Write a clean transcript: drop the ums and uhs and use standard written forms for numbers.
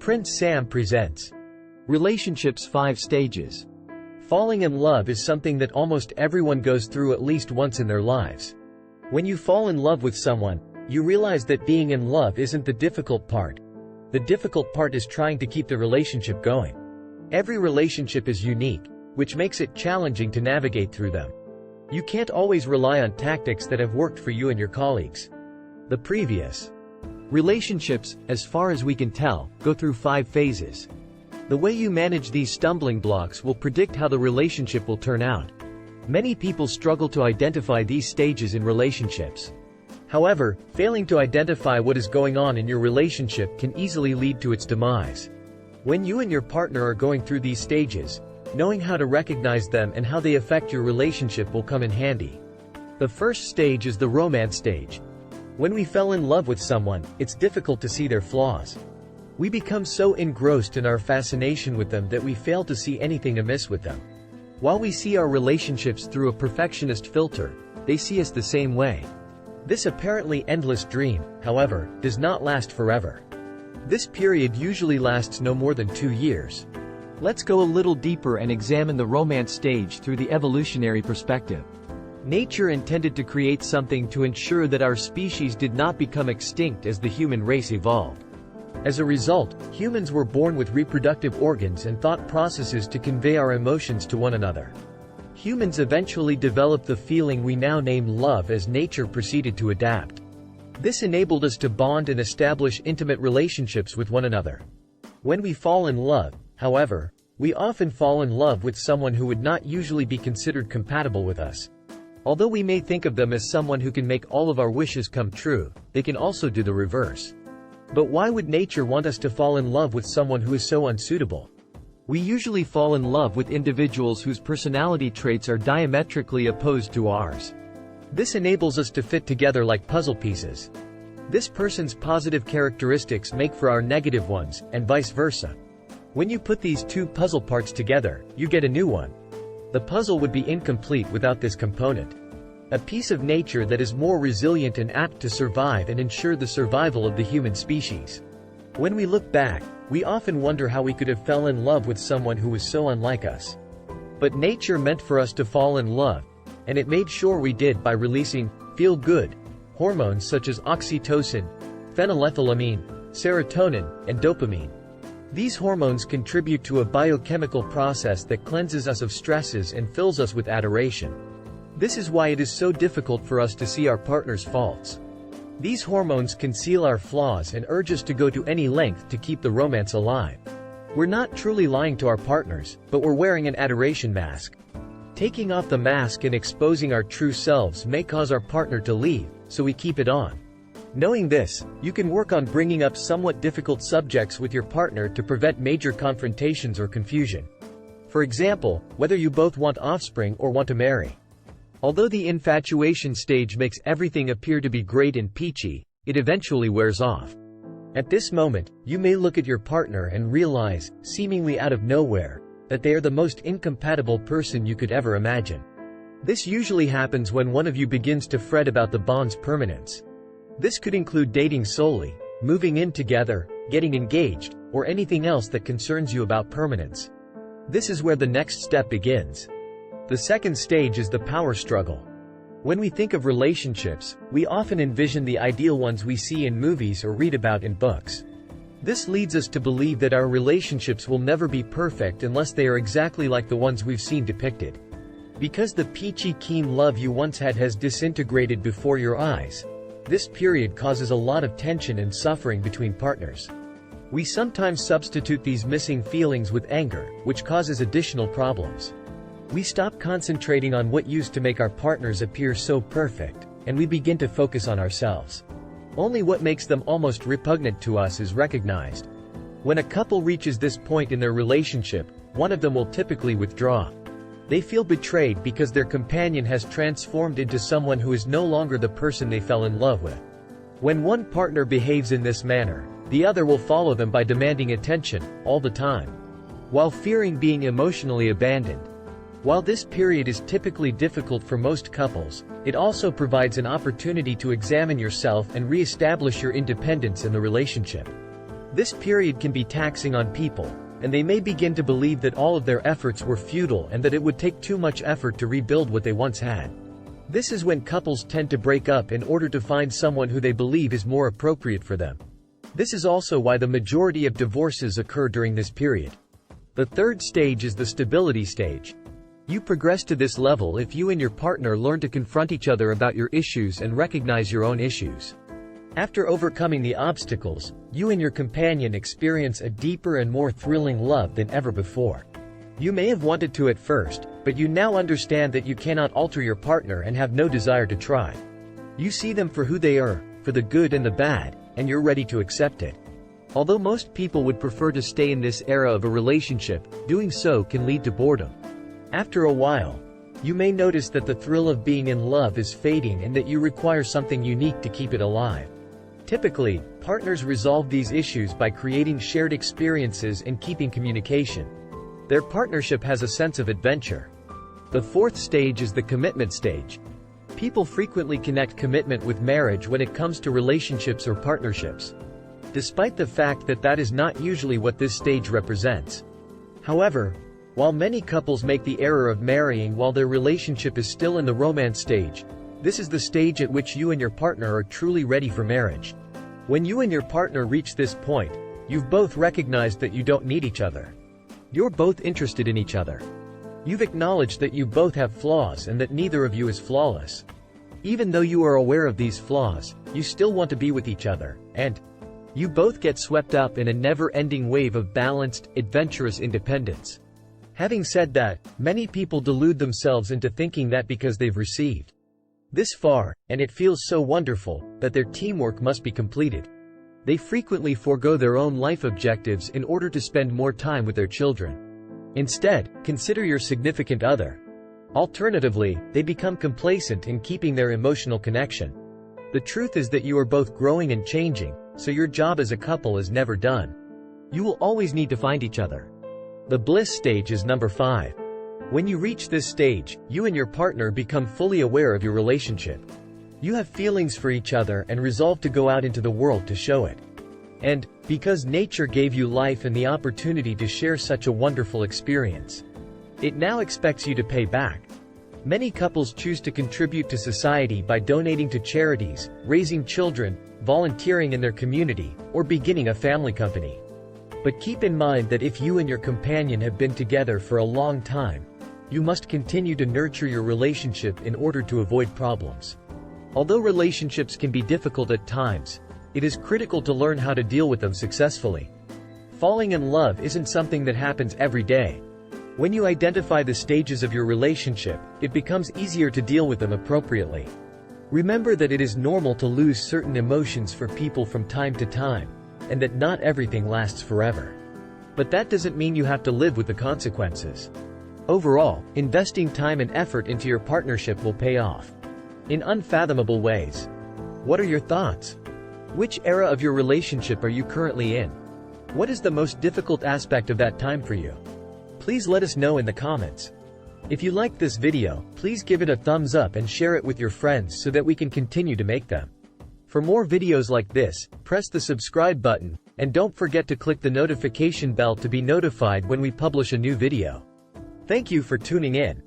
Prince Sam presents Relationships 5 Stages. Falling in love is something that almost everyone goes through at least once in their lives. When you fall in love with someone, you realize that being in love isn't the difficult part. The difficult part is trying to keep the relationship going. Every relationship is unique, which makes it challenging to navigate through them. You can't always rely on tactics that have worked for you and your colleagues. The previous relationships, as far as we can tell, go through 5 phases. The way you manage these stumbling blocks will predict how the relationship will turn out. Many people struggle to identify these stages in relationships. However, failing to identify what is going on in your relationship can easily lead to its demise. When you and your partner are going through these stages, knowing how to recognize them and how they affect your relationship will come in handy. The first stage is the romance stage. When we fell in love with someone, it's difficult to see their flaws. We become so engrossed in our fascination with them that we fail to see anything amiss with them. While we see our relationships through a perfectionist filter, they see us the same way. This apparently endless dream, however, does not last forever. This period usually lasts no more than 2 years. Let's go a little deeper and examine the romance stage through the evolutionary perspective. Nature intended to create something to ensure that our species did not become extinct as the human race evolved. As a result, humans were born with reproductive organs and thought processes to convey our emotions to one another. Humans eventually developed the feeling we now name love as nature proceeded to adapt. This enabled us to bond and establish intimate relationships with one another. When we fall in love, however, we often fall in love with someone who would not usually be considered compatible with us. Although we may think of them as someone who can make all of our wishes come true, they can also do the reverse. But why would nature want us to fall in love with someone who is so unsuitable? We usually fall in love with individuals whose personality traits are diametrically opposed to ours. This enables us to fit together like puzzle pieces. This person's positive characteristics make for our negative ones, and vice versa. When you put these 2 puzzle parts together, you get a new one. The puzzle would be incomplete without this component. A piece of nature that is more resilient and apt to survive and ensure the survival of the human species. When we look back, we often wonder how we could have fell in love with someone who was so unlike us. But nature meant for us to fall in love, and it made sure we did by releasing feel-good hormones such as oxytocin, phenylethylamine, serotonin, and dopamine. These hormones contribute to a biochemical process that cleanses us of stresses and fills us with adoration. This is why it is so difficult for us to see our partner's faults. These hormones conceal our flaws and urge us to go to any length to keep the romance alive. We're not truly lying to our partners, but we're wearing an adoration mask. Taking off the mask and exposing our true selves may cause our partner to leave, so we keep it on. Knowing this, you can work on bringing up somewhat difficult subjects with your partner to prevent major confrontations or confusion. For example, whether you both want offspring or want to marry. Although the infatuation stage makes everything appear to be great and peachy, it eventually wears off. At this moment, you may look at your partner and realize, seemingly out of nowhere, that they are the most incompatible person you could ever imagine. This usually happens when one of you begins to fret about the bond's permanence. This could include dating solely, moving in together, getting engaged, or anything else that concerns you about permanence. This is where the next step begins. The second stage is the power struggle. When we think of relationships, we often envision the ideal ones we see in movies or read about in books. This leads us to believe that our relationships will never be perfect unless they are exactly like the ones we've seen depicted. Because the peachy keen love you once had has disintegrated before your eyes, this period causes a lot of tension and suffering between partners. We sometimes substitute these missing feelings with anger, which causes additional problems. We stop concentrating on what used to make our partners appear so perfect, and we begin to focus on ourselves. Only what makes them almost repugnant to us is recognized. When a couple reaches this point in their relationship, one of them will typically withdraw. They feel betrayed because their companion has transformed into someone who is no longer the person they fell in love with. When one partner behaves in this manner, the other will follow them by demanding attention, all the time, while fearing being emotionally abandoned. While this period is typically difficult for most couples, it also provides an opportunity to examine yourself and re-establish your independence in the relationship. This period can be taxing on people, and they may begin to believe that all of their efforts were futile and that it would take too much effort to rebuild what they once had. This is when couples tend to break up in order to find someone who they believe is more appropriate for them. This is also why the majority of divorces occur during this period. The third stage is the stability stage. You progress to this level if you and your partner learn to confront each other about your issues and recognize your own issues. After overcoming the obstacles, you and your companion experience a deeper and more thrilling love than ever before. You may have wanted to at first, but you now understand that you cannot alter your partner and have no desire to try. You see them for who they are, for the good and the bad, and you're ready to accept it. Although most people would prefer to stay in this era of a relationship, doing so can lead to boredom. After a while, you may notice that the thrill of being in love is fading and that you require something unique to keep it alive. Typically, partners resolve these issues by creating shared experiences and keeping communication. Their partnership has a sense of adventure. The fourth stage is the commitment stage. People frequently connect commitment with marriage when it comes to relationships or partnerships, despite the fact that that is not usually what this stage represents. However, while many couples make the error of marrying while their relationship is still in the romance stage, this is the stage at which you and your partner are truly ready for marriage. When you and your partner reach this point, you've both recognized that you don't need each other. You're both interested in each other. You've acknowledged that you both have flaws and that neither of you is flawless. Even though you are aware of these flaws, you still want to be with each other, and you both get swept up in a never-ending wave of balanced, adventurous independence. Having said that, many people delude themselves into thinking that because they've received this far, and it feels so wonderful, that their teamwork must be completed. They frequently forego their own life objectives in order to spend more time with their children. Instead, consider your significant other. Alternatively, they become complacent in keeping their emotional connection. The truth is that you are both growing and changing, so your job as a couple is never done. You will always need to find each other. The bliss stage is number 5. When you reach this stage, you and your partner become fully aware of your relationship. You have feelings for each other and resolve to go out into the world to show it. And, because nature gave you life and the opportunity to share such a wonderful experience, it now expects you to pay back. Many couples choose to contribute to society by donating to charities, raising children, volunteering in their community, or beginning a family company. But keep in mind that if you and your companion have been together for a long time, you must continue to nurture your relationship in order to avoid problems. Although relationships can be difficult at times, it is critical to learn how to deal with them successfully. Falling in love isn't something that happens every day. When you identify the stages of your relationship, it becomes easier to deal with them appropriately. Remember that it is normal to lose certain emotions for people from time to time, and that not everything lasts forever. But that doesn't mean you have to live with the consequences. Overall, investing time and effort into your partnership will pay off in unfathomable ways. What are your thoughts? Which era of your relationship are you currently in? What is the most difficult aspect of that time for you? Please let us know in the comments. If you liked this video, please give it a thumbs up and share it with your friends so that we can continue to make them. For more videos like this, press the subscribe button, and don't forget to click the notification bell to be notified when we publish a new video. Thank you for tuning in.